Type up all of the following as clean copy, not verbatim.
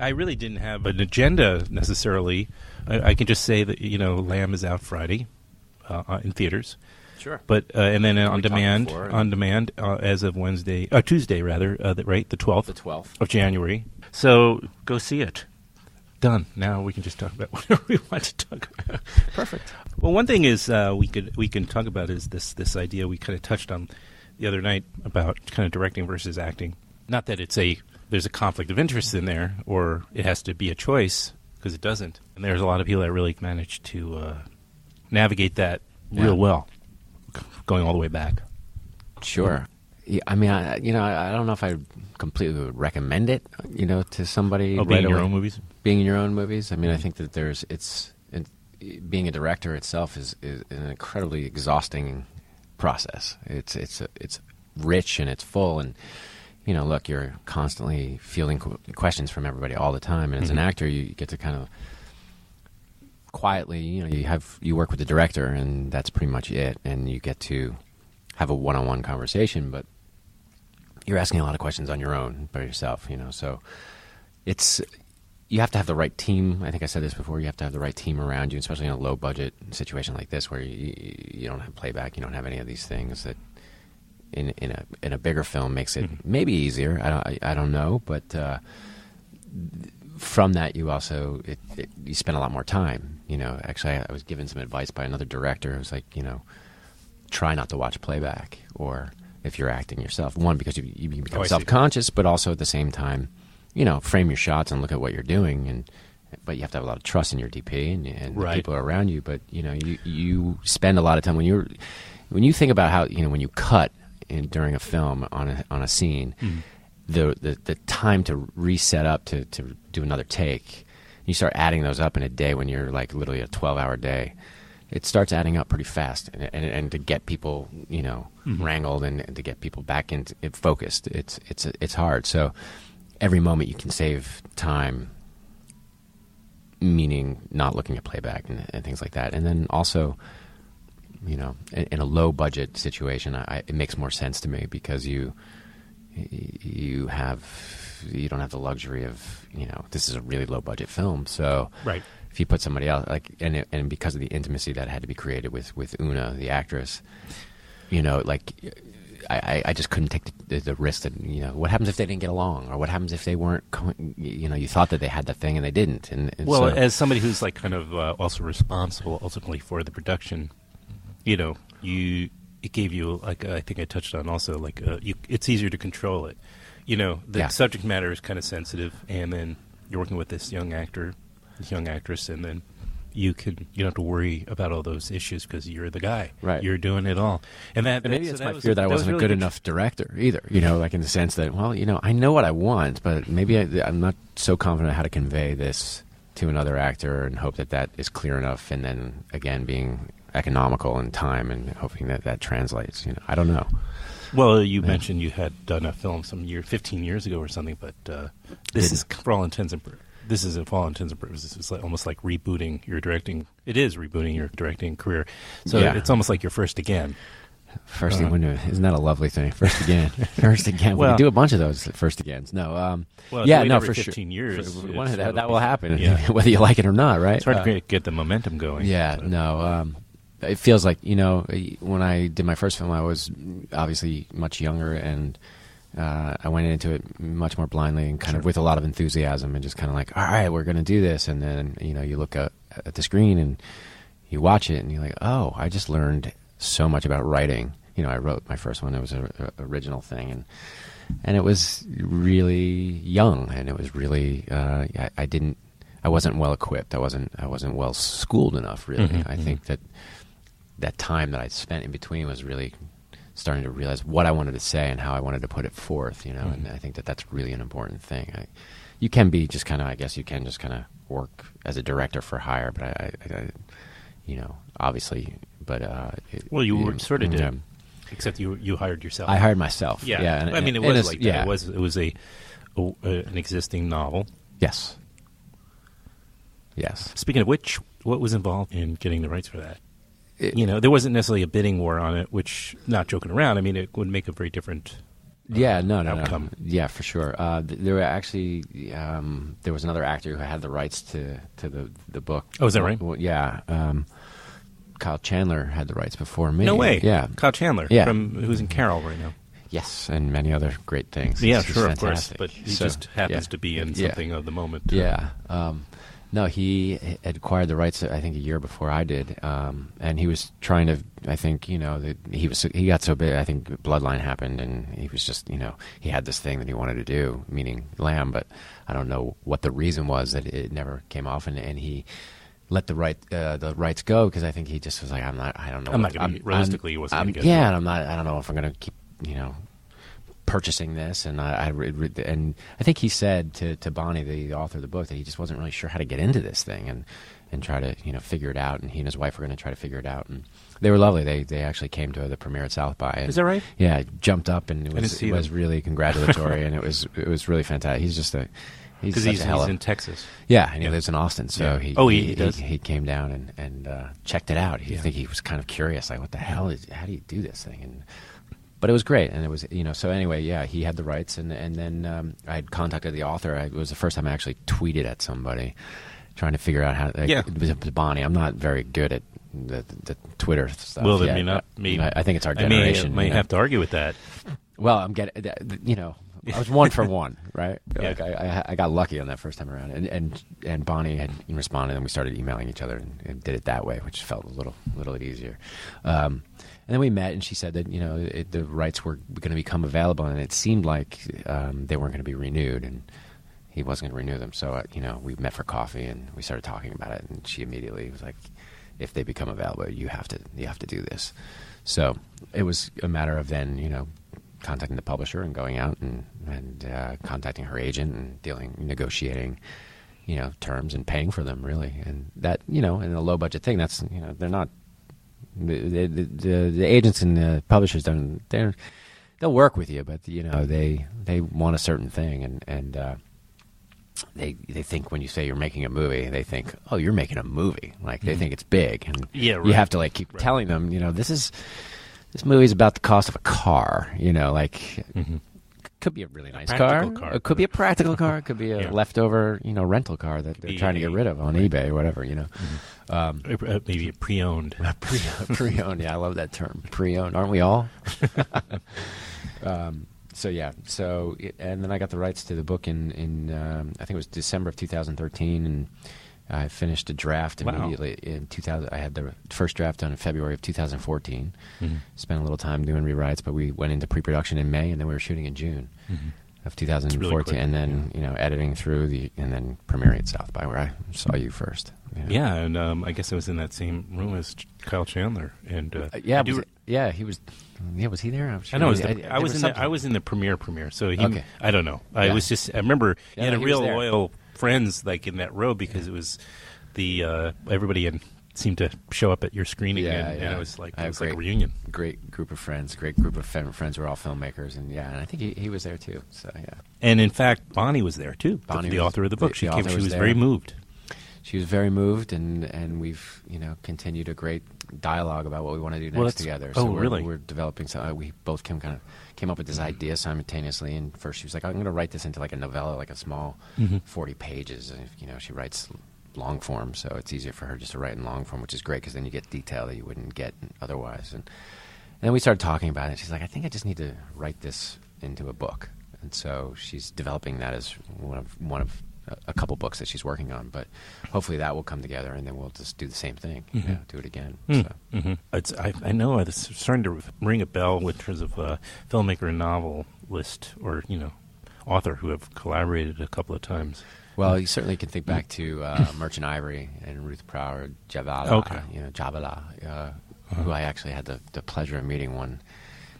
I really didn't have an agenda necessarily. I can just say that Lamb is out Friday in theaters. Sure. But and then on demand as of Tuesday rather, right, the 12th. The 12th of January. So go see it. Done. Now we can just talk about whatever we want to talk about. Perfect. Well, one thing is we can talk about is this idea we kind of touched on the other night about kind of directing versus acting. Not that there's a conflict of interest in there, or it has to be a choice, because it doesn't. And there's a lot of people that really manage to navigate that real well, going all the way back. Sure. Yeah, I mean, I don't know if I completely would recommend it, to somebody. Oh, being in your own movies? Being in your own movies. I mean, I think that being a director itself is an incredibly exhausting process. It's rich and it's full, and look, you're constantly fielding questions from everybody all the time, and as an actor, you get to kind of quietly, you work with the director, and that's pretty much it, and you get to have a one-on-one conversation, but you're asking a lot of questions on your own by yourself, so you have to have the right team. I think I said this before. You have to have the right team around you, especially in a low-budget situation like this, where you don't have playback, you don't have any of these things that in a bigger film makes it maybe easier. I don't know, but from that you also you spend a lot more time. Actually, I was given some advice by another director who was like, try not to watch playback, or if you're acting yourself. One, because you become self-conscious, but also at the same time, frame your shots and look at what you're doing, but you have to have a lot of trust in your DP and the people around you. But you spend a lot of time when you think about how when you cut during a film on a scene, the time to reset up to do another take, you start adding those up in a day when you're like literally a 12-hour day. It starts adding up pretty fast, and to get people, wrangled and to get people back into focused, it's hard. So every moment you can save time, meaning not looking at playback and things like that. And then also, in a low budget situation, it makes more sense to me, because you don't have the luxury of this is a really low budget film, so right. If you put somebody else, and because of the intimacy that had to be created with Una, the actress, I just couldn't take the risk that, what happens if they didn't get along, or what happens if they weren't, you thought that they had that thing and they didn't. And well, as somebody who's like kind of also responsible ultimately for the production, it gave you, like I think I touched on also, like it's easier to control it. The subject matter is kind of sensitive, and then you're working with this young actor, this young actress, and then you don't have to worry about all those issues because you're the guy. Right. You're doing it all. And maybe it's my fear that I wasn't a good enough director either, like in the sense that, well, I know what I want, but maybe I'm not so confident how to convey this to another actor and hope that is clear enough, and then, again, being economical in time and hoping that translates. I don't know. Well, you mentioned you had done a film 15 years ago or something, but this is, for all intents and purposes, it's almost like rebooting your directing. It is rebooting your directing career. So it's almost like you're first again. First again, isn't that a lovely thing? First again. First again. Well, we do a bunch of those first agains. No. For 15 years. That will happen, whether you like it or not, right? It's hard to get the momentum going. Yeah, it feels like, when I did my first film, I was obviously much younger, and I went into it much more blindly and kind of with a lot of enthusiasm, and just kind of like, all right, we're going to do this. And then, you look at the screen and you watch it and you're like, oh, I just learned so much about writing. I wrote my first one. It was an original thing. And it was really young, and it was really, I wasn't well equipped. I wasn't well schooled enough, really. I think that time that I spent in between was really starting to realize what I wanted to say and how I wanted to put it forth, and I think that's really an important thing. You can be just kind of, I guess you can just kind of work as a director for hire, but I obviously, but you sort of did, except you hired yourself. I hired myself. Yeah. And it was like that. Yeah. It was an existing novel. Yes. Speaking of which, what was involved in getting the rights for that? There wasn't necessarily a bidding war on it, which, not joking around, I mean, it would make a very different no, outcome. Yeah, for sure. There were actually there was another actor who had the rights to the book. Oh, is that right? Well, yeah. Kyle Chandler had the rights before me. No way. Yeah. Kyle Chandler, Yeah. who's in Carol right now. Yes, and many other great things. Yeah, It's sure, of fantastic. course. But he So, just happens yeah. to be in something of the moment. Yeah. No, he had acquired the rights, I think, a year before I did, and he was trying to. I think he got so big. I think Bloodline happened, and he was just he had this thing that he wanted to do, meaning Lamb, but I don't know what the reason was that it never came off, and he let the rights go because I think he just was like, I don't know. I'm not going to realistically. He wasn't going to get yeah, and I'm not. I don't know if I'm going to keep purchasing this, and I think he said to Bonnie, the author of the book, that he just wasn't really sure how to get into this thing and try to figure it out, and he and his wife were going to try to figure it out, and they were lovely. They actually came to the premiere at South by. And, is that right? Yeah, jumped up, and it was really congratulatory, and it was really fantastic. He's just because he's in Texas. Yeah, and he lives in Austin, so he does. He came down and checked it out. I think he was kind of curious, like, what the hell how do you do this thing? But it was great, and it was so anyway, yeah, he had the rights, and then I had contacted the author. It was the first time I actually tweeted at somebody, trying to figure out how. It was Bonnie. I'm not very good at the Twitter stuff. Well, then I think it's our generation. I may have to argue with that. Well, I'm getting I was one for one, right? Yeah. Like I got lucky on that first time around, and Bonnie had responded, and we started emailing each other and did it that way, which felt a little easier. And then we met, and she said that the rights were going to become available, and it seemed like they weren't going to be renewed, and he wasn't going to renew them. So we met for coffee, and we started talking about it, and she immediately was like, "If they become available, you have to do this." So it was a matter of then contacting the publisher and going out and contacting her agent and negotiating terms and paying for them, really, and that in a low budget thing, that's they're not. The agents and the publishers they'll work with you, but they want a certain thing, and they think when you say you're making a movie, they think, oh, you're making a movie, like they think it's big, and you have to keep telling them, this movie's about the cost of a car, could be a really nice car. It could be a practical car. It could be a leftover, rental car that they're trying to get rid of on eBay or whatever, maybe a pre-owned. Pre-owned, yeah, I love that term. Pre-owned, aren't we all? And then I got the rights to the book in I think it was December of 2013, and I finished a draft immediately in 2000. I had the first draft done in February of 2014. Spent a little time doing rewrites, but we went into pre-production in May, and then we were shooting in June of 2014, really, and then editing through and then premiering at South by, where I saw you first. Yeah, and I guess I was in that same room as Kyle Chandler, and he was. Yeah, was he there? I know. I was in the premiere. So he, I don't know. I was just. I remember he had a real loyal friends in that row, because it was the everybody seemed to show up at your screening, and it was like a reunion. Great group of friends. Great group of friends who were all filmmakers, and I think he was there too. So yeah. And in fact, Bonnie was there too. Bonnie, the author of the book. She came. She was very moved. She was very moved, and we've continued a great dialogue about what we want to do next together. So we're developing. So we both came up with this idea simultaneously. And first, she was like, "I'm going to write this into a novella, a small 40 pages." And she writes long form, so it's easier for her just to write in long form, which is great because then you get detail that you wouldn't get otherwise. And then we started talking about it. And she's like, "I think I just need to write this into a book." And so she's developing that as one of a couple books that she's working on, but hopefully that will come together, and then we'll just do the same thing, do it again. So. I know it's starting to ring a bell in terms of filmmaker and novelist, or author who have collaborated a couple of times. Well, you certainly can think back to Merchant Ivory and Ruth Prower Javala, who I actually had the pleasure of meeting when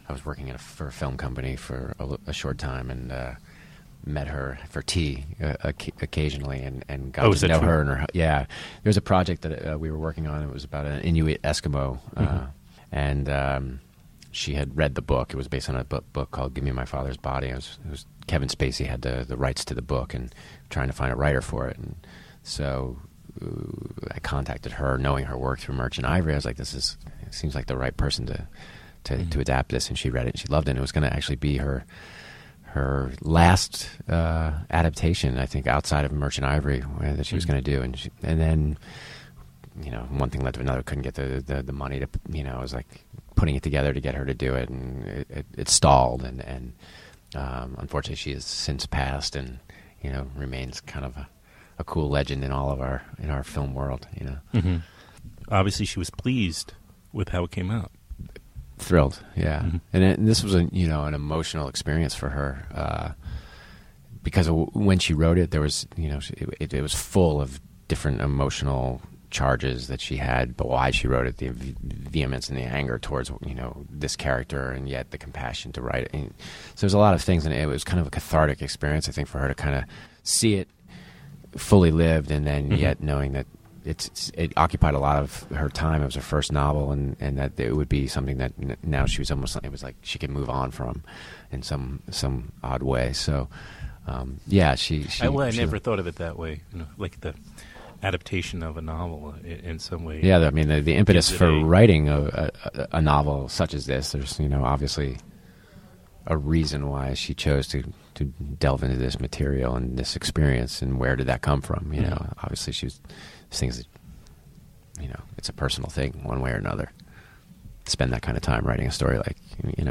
I was working for a film company for a short time, and met her for tea occasionally, and got to know her. And there was a project that we were working on. It was about an Inuit Eskimo, and she had read the book. It was based on a book called "Give Me My Father's Body." It was Kevin Spacey had the rights to the book, and trying to find a writer for it. And so I contacted her, knowing her work through Merchant Ivory. I was like, it seems like the right person to adapt this, and she read it and she loved it. And it was going to actually be her last adaptation, I think, outside of Merchant Ivory that she was going to do, and then one thing led to another. Couldn't get the money to, it was like putting it together to get her to do it, and it stalled, and unfortunately she has since passed, and remains kind of a cool legend in our film world. Mm-hmm. Obviously, she was pleased with how it came out. Thrilled, yeah. Mm-hmm. And this was an emotional experience for her, because when she wrote it, there was it was full of different emotional charges that she had, but why she wrote it, the vehemence and the anger towards this character, and yet the compassion to write it. And so there's a lot of things, and it was kind of a cathartic experience, I think, for her to kind of see it fully lived, and then yet knowing that it occupied a lot of her time. It was her first novel, and that it would be something that now she was almost, it was like she could move on from in some odd way. So I never thought of it that way, like the adaptation of a novel in some way. Yeah, I mean the impetus for writing a novel such as this, there's obviously a reason why she chose to delve into this material and this experience, and where did that come from? Obviously things that it's a personal thing one way or another. Spend that kind of time writing a story, like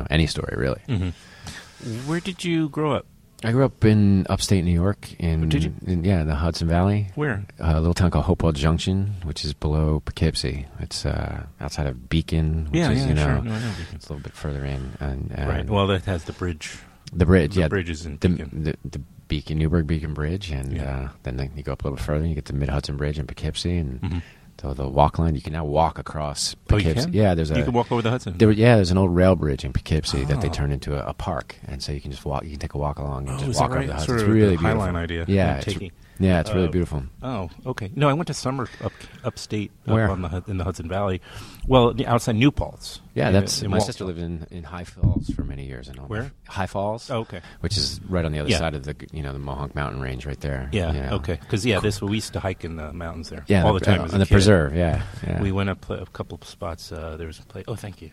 any story really. Mm-hmm. Where did you grow up? I grew up in upstate New York, in the Hudson Valley. Where? A little town called Hopewell Junction, which is below Poughkeepsie. It's outside of Beacon, which is sure. No, I know Beacon. It's a little bit further in. And right. Well, that has the bridge. The bridge, the bridge is in Beacon. The Beacon, Newburgh Beacon Bridge, and then you go up a little bit further, and you get to Mid Hudson Bridge in Poughkeepsie, and the walk line. You can now walk across Poughkeepsie. Oh, you can? Yeah, you can walk over the Hudson. There's an old rail bridge in Poughkeepsie that they turned into a park, and so you can just walk. You can take a walk along and just walk over the Hudson. Sort of it's really beautiful. Highline idea. Yeah, it's really beautiful. Oh, okay. No, I went to summer upstate Where? In the Hudson Valley. Well, outside New Paltz. Yeah, my sister lived in High Falls for many years. Where? High Falls. Oh, okay. Which is right on the other side of the the Mohawk Mountain Range, right there. Yeah. Okay. Because we used to hike in the mountains there. Yeah, all the time. On the preserve. Yeah. We went up a couple of spots. There was a place. Oh, thank you.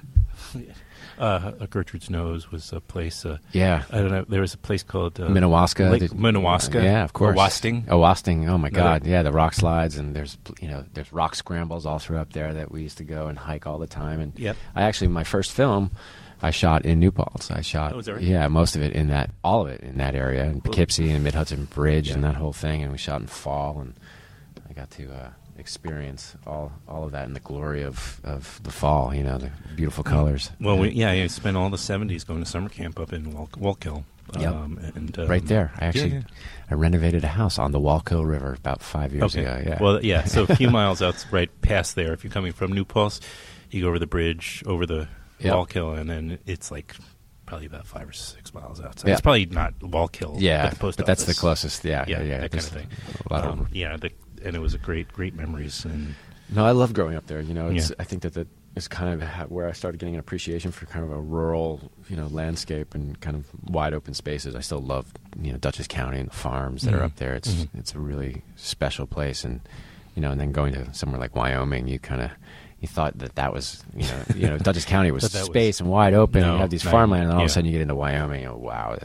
Gertrude's Nose was a place. I don't know. There was a place called Minnewaska. Minnewaska. Yeah, of course. Owasting. Oh my God. Yeah, the rock slides, and there's rock scrambles all through up there that we used to go and hike all the time. And my first film, I shot in New Paltz. I shot most of it all of it in that area, in Poughkeepsie and Mid Hudson Bridge and that whole thing. And we shot in fall, and I got to experience all of that in the glory of the fall. The beautiful colors. Well, I spent all the 70s going to summer camp up in Wallkill. Right there. I renovated a house on the Wallkill River about 5 years ago. Yeah. Well, so a few miles out, right past there. If you're coming from New Paltz, you go over the bridge, over the Wallkill, and then it's like probably about 5 or 6 miles outside. It's probably not Wallkill. Yeah, but that's the closest. Yeah. That kind of thing. A lot of and it was a great memories. And no, I love growing up there. I think that is kind of where I started getting an appreciation for kind of a rural, landscape and kind of wide open spaces. I still love, Dutchess County and the farms that are up there. It's a really special place, and and then going to somewhere like Wyoming, you thought that was, Dutchess County was space and wide open. And you have these farmland, and all of a sudden you get into Wyoming, and wow,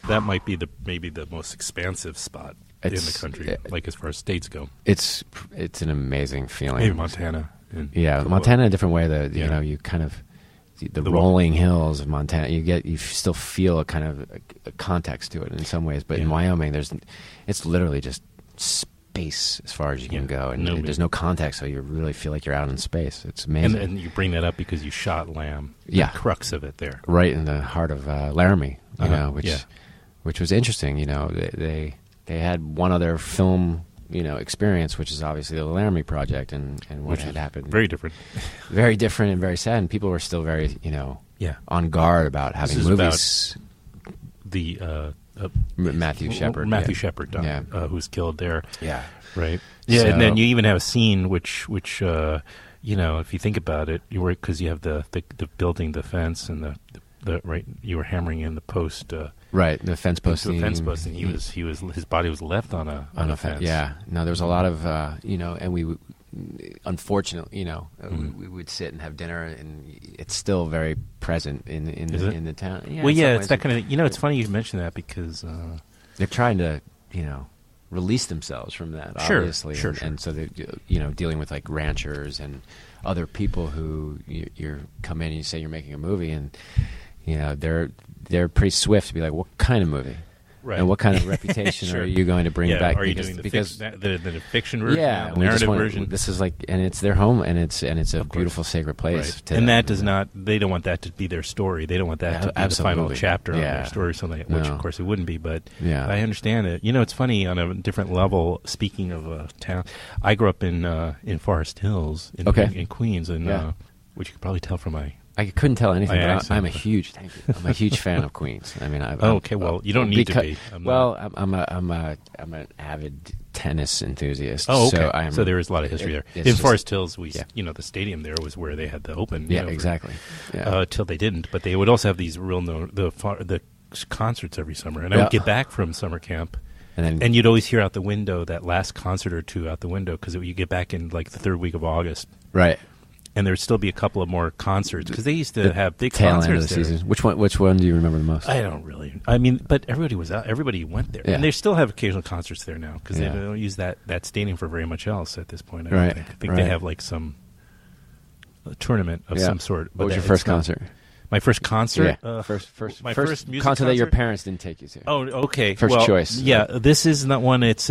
that might be maybe the most expansive spot in the country, like as far as states go. It's an amazing feeling. Maybe Montana. Montana in a different way. You kind of the rolling hills of Montana. You still feel a kind of a context to it in some ways, but in Wyoming, it's literally just space as far as you can go, and there's no context, so you really feel like you're out in space. It's amazing. And you bring that up because you shot Lamb. The crux of it there, right in the heart of Laramie. Which was interesting. They had one other film experience, which is obviously the Laramie Project, and what had happened. Very different. Very different and very sad, and people were still very, on guard about having movies. About the Matthew Shepard. Shepard, who's killed there. Yeah. Right. Yeah, and then you even have a scene which if you think about it, because you have the building, the fence, and the right, you were hammering in the post. Right, the fence posting. The fence posting. His body was left on a fence. Yeah. No, there was a lot of and unfortunately, we would sit and have dinner, and it's still very present in the town. Yeah, well, yeah, it's that kind of. It's funny you mention that because they're trying to, release themselves from that, obviously, sure. And so they're, dealing with like ranchers and other people who you come in and you say you're making a movie, and they're pretty swift to be like, what kind of movie? Right. And what kind of reputation Sure. are you going to bring back? Are you doing the fiction version? Yeah, the narrative version. This is like, and it's their home, and it's a beautiful, sacred place. Right. And that does not. They don't want that to be their story. They don't want that to be the final chapter of their story, something which, of course, it wouldn't be. But I understand it. It's funny on a different level. Speaking of town, I grew up in Forest Hills in Queens, and which you could probably tell from my. I couldn't tell anything, but I'm a huge fan of Queens. I mean, well, you don't need to be. I'm an avid tennis enthusiast. Oh, okay. So there is a lot of history there. In Forest Hills, the stadium there was where they had the Open. Exactly. Till they didn't, but they would also have these the concerts every summer, and I would get back from summer camp. And you'd always hear out the window that last concert or two out the window because you get back in like the third week of August. Right. And there'd still be a couple of more concerts because they used to have big tail concerts end of the there. season. Which one do you remember the most? I don't really. I mean, but everybody was out. Everybody went there, and they still have occasional concerts there now because they don't use that stadium for very much else at this point. I think they have like some tournament of some sort. What was your first concert? My first concert. Yeah. First music concert that your parents didn't take you to. Oh, okay. First choice. Yeah, this is not one. It's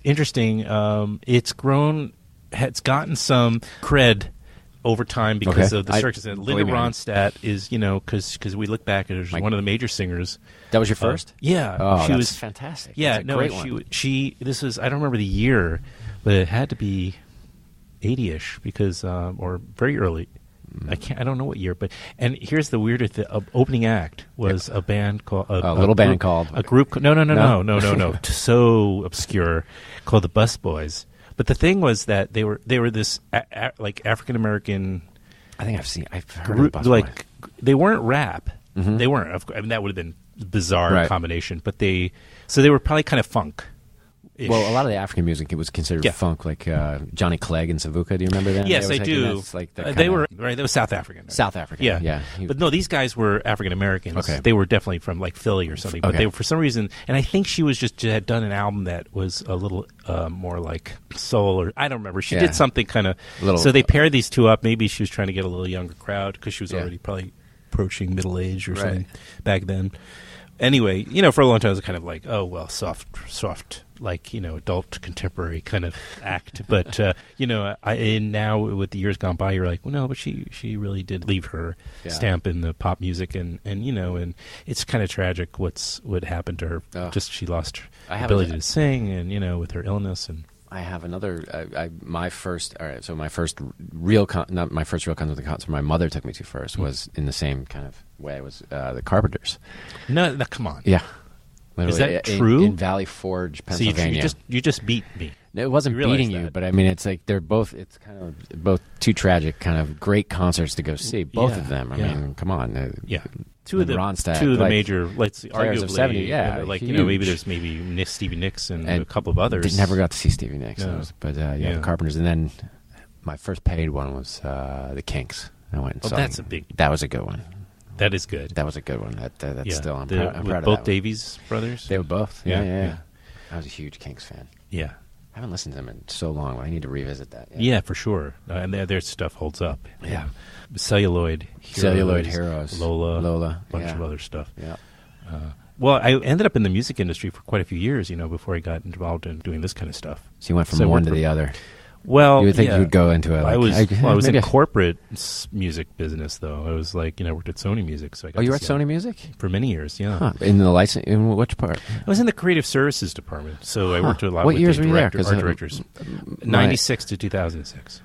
interesting. It's grown. It's gotten some cred over time because of the circus. Linda Ronstadt is, because we look back at her as one of the major singers. That was your first? Yeah. Oh, she was fantastic. Yeah, great one. This was, I don't remember the year, but it had to be 80-ish because, or very early. I don't know what year, and here's the weirder thing. Opening act was a band called a group. No. So obscure, called the Bus Boys. But the thing was that they were this like African American. I think I've heard of the Bus Boys. They weren't rap. Mm-hmm. They weren't. I mean, that would have been a bizarre combination. But they were probably kind of funk. Well, a lot of the African music, it was considered funk, like Johnny Clegg and Savuka. Do you remember that? Yes, I do. They were right. They were South African. Right? South African. Yeah. But no, these guys were African Americans. Okay. They were definitely from like Philly or something. But they were, for some reason, and I think she was had done an album that was a little more like soul, or I don't remember. She did something kind of. So they paired these two up. Maybe she was trying to get a little younger crowd because she was already probably approaching middle age or something back then. Anyway, for a long time it was kind of like, oh well, soft, like adult contemporary kind of act. But and now with the years gone by, you're like, well, no, but she really did leave her stamp in the pop music, and it's kind of tragic what happened to her. Just she lost her ability to sing, and with her illness and. I have another. My first real not my first real concert my mother took me to first was in the same kind of way. It was the Carpenters. No, come on. Yeah, is that true? In Valley Forge, Pennsylvania. So you just beat me. It wasn't beating you, but I mean, it's like they're both. It's kind of both two tragic, kind of great concerts to go see. Both of them. I mean, come on. Two of the major, let's arguably, of 70, maybe there's Stevie Nicks and a couple of others. Never got to see Stevie Nicks, but the Carpenters, and then my first paid one was the Kinks. I went and saw. That was a good one. That is good. That was a good one. That's still I'm proud of that. Both Davies brothers. They were both. Yeah. I was a huge Kinks fan. Yeah. I haven't listened to them in so long. I need to revisit that. Yeah, for sure. And their stuff holds up. Yeah. Celluloid Heroes. Lola. A bunch of other stuff. Yeah. Well, I ended up in the music industry for quite a few years, before I got involved in doing this kind of stuff. So you went from one to the other. Well, you would think you would go into it. I was in corporate music business, though. I was I worked at Sony Music. So I got you were at Sony Music? For many years, yeah. Huh. In the license, in which part? I was in the creative services department, so I worked a lot with the art directors. 96 to 2006.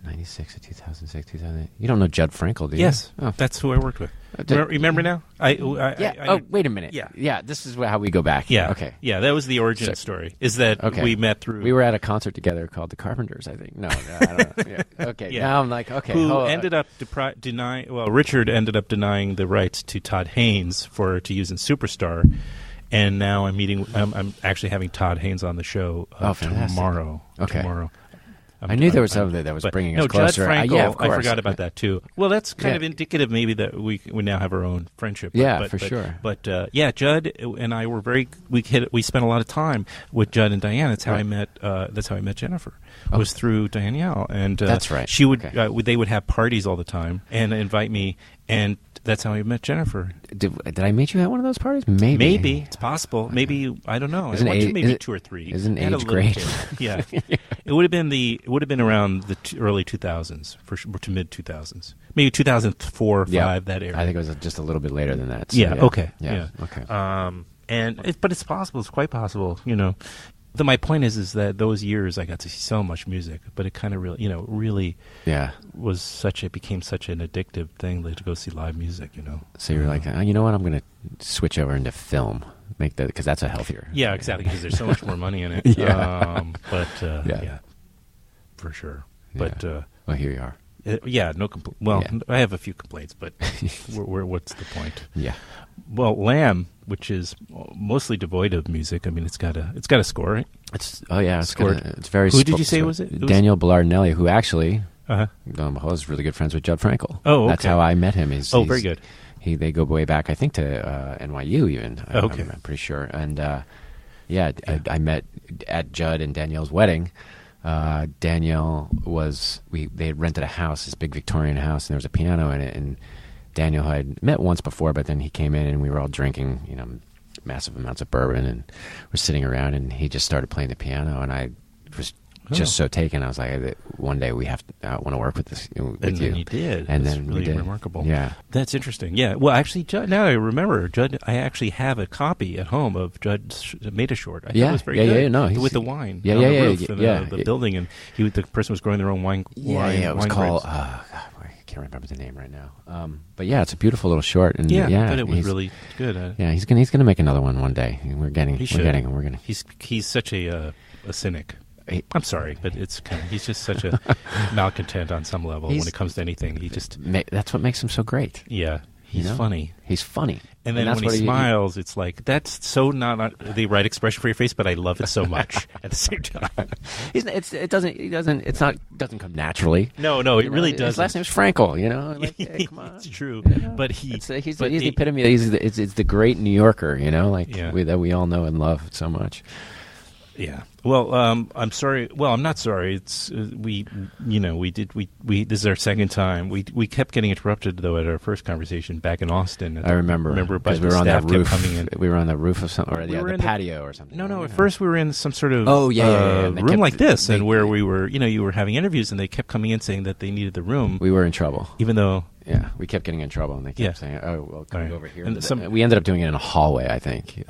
96 to 2006, 2008. You don't know Judd Franklin, do you? Yes. That's who I worked with. Remember now? Wait a minute. Yeah. This is how we go back. Yeah. Okay. Yeah, that was the origin story. Is that we met through? We were at a concert together called the Carpenters, I think. No, I don't know. Yeah. Okay. Yeah. Now I'm like, okay. Who ended up denying? Well, Richard ended up denying the rights to Todd Haynes to use in Superstar, and now I'm actually having Todd Haynes on the show tomorrow. Okay. Tomorrow. I knew there was something that was bringing us closer. Judd Franklin, yeah, of course. I forgot about that too. Well, that's kind of indicative maybe that we now have our own friendship. For sure. But Judd and I were we spent a lot of time with Judd and Diane. That's how I met. That's how I met Jennifer. Was through Danielle, and that's right. She would they would have parties all the time and invite me, and that's how I met Jennifer. Did I meet you at one of those parties? Maybe it's possible. Okay. Maybe I don't know. Maybe 2 or 3. Isn't age great? Yeah, it would have been around the early 2000s to mid 2000s, maybe 2004 or 5 that area. I think it was just a little bit later than that. So Okay. Okay. But it's possible. It's quite possible. My point is that those years I got to see so much music, but it kind of really became such an addictive thing to go see live music. So you're like, you know what? I'm going to switch over into film, because that's a healthier. Yeah, exactly. Because there's so much more money in it. For sure. But well, here you are. No complaint. Well, I have a few complaints, but what's the point? Yeah. Well, Lamb, which is mostly devoid of music. I mean, it's got a score, right? It's very. Who did you say was it? Daniel Bellardinelli, who actually, is really good friends with Judd Franklin. Oh, okay. That's how I met him. He's very good. They go way back, I think, to NYU even. I'm pretty sure. And I met at Judd and Danielle's wedding. Danielle they had rented a house, this big Victorian house, and there was a piano in it, and Daniel had met once before, but then he came in and we were all drinking, massive amounts of bourbon, and we're sitting around, and he just started playing the piano, and I was just so taken. I was like, one day I want to work with you. And then you did. And That's then really remarkable. Yeah. That's interesting. Yeah. Well, actually, Judd, now I remember, Judd, I actually have a copy at home of Judd's made a short. I thought it was very good. Yeah, no. With the wine. Yeah, on yeah, the yeah. roof and the building, and the person was growing their own wine. It was called, I can't remember the name right now. But yeah, it's a beautiful little short. And but it was really good. He's gonna make another one day. We're getting him. He's such a cynic. I'm sorry, but he's just such a malcontent on some level when it comes to anything. That's what makes him so great. Yeah, he's funny. He's funny. And then when he smiles, it's like, that's so not the right expression for your face, but I love it so much at the same time. It doesn't come naturally. No, it really doesn't. His last name's Franco, Like, hey, come on. It's true. But he's the epitome. It's the great New Yorker, that we all know and love so much. Yeah. Well, I'm sorry. Well, I'm not sorry. It's this is our second time. We kept getting interrupted though at our first conversation back in Austin. I remember because we were on that roof. Coming in. We were on the roof of something, or the patio or something. No. At first, we were in some sort of room like this, and where we were. You were having interviews, and they kept coming in saying that they needed the room. We were in trouble, even though. Yeah, we kept getting in trouble, and they kept saying, "Oh, well, come over here." And we ended up doing it in a hallway, I think.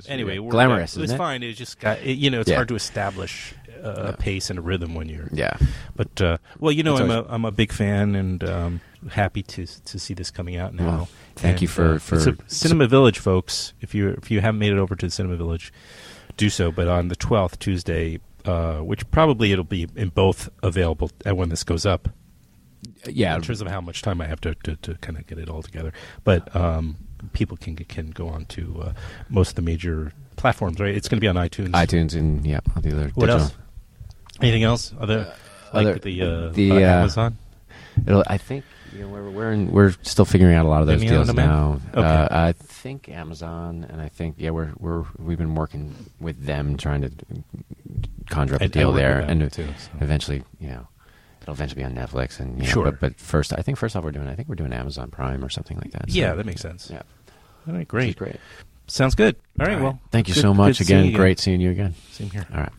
Anyway, glamorous. It was fine. It just got, it's hard to establish a pace and a rhythm when you're. Yeah. But I'm a big fan and happy to see this coming out now. Well, thank you for Cinema Village, folks. If you haven't made it over to the Cinema Village, do so. But on the 12th, Tuesday, which probably it'll be in both available when this goes up. Yeah, in terms of how much time I have to kind of get it all together, but people can go on to most of the major platforms, right? It's going to be on iTunes, and all the other. What else? Anything else? Amazon? I think we're still figuring out a lot of those deals now. Okay. I think Amazon, and I think we've been working with them trying to conjure up a deal there, and too, eventually, it'll eventually be on Netflix, and sure. But first off, we're doing Amazon Prime or something like that. So, that makes sense. Yeah. All right, great. Great. Sounds good. All right. Well, thank you so much again. Great seeing you again. Same here. All right.